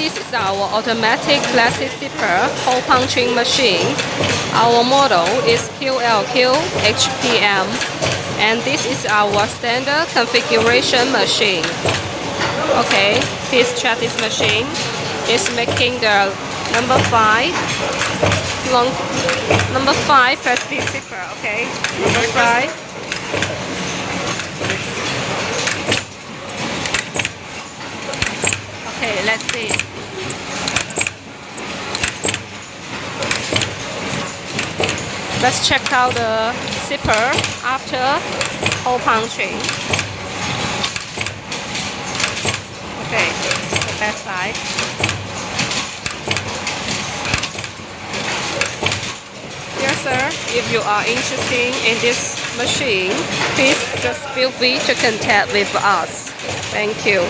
this is our automatic plastic zipper hole punching machine. Our model is QLQ-HPM, and this is our standard configuration machine. Okay, please check this machine. It's making the number 5 plastic zipper. Okay, number 5. Okay, let's see. Let's check out the zipper after hole punching. Okay, the back side. Yes, sir. If you are interested in this machine, please just feel free to contact with us. Thank you.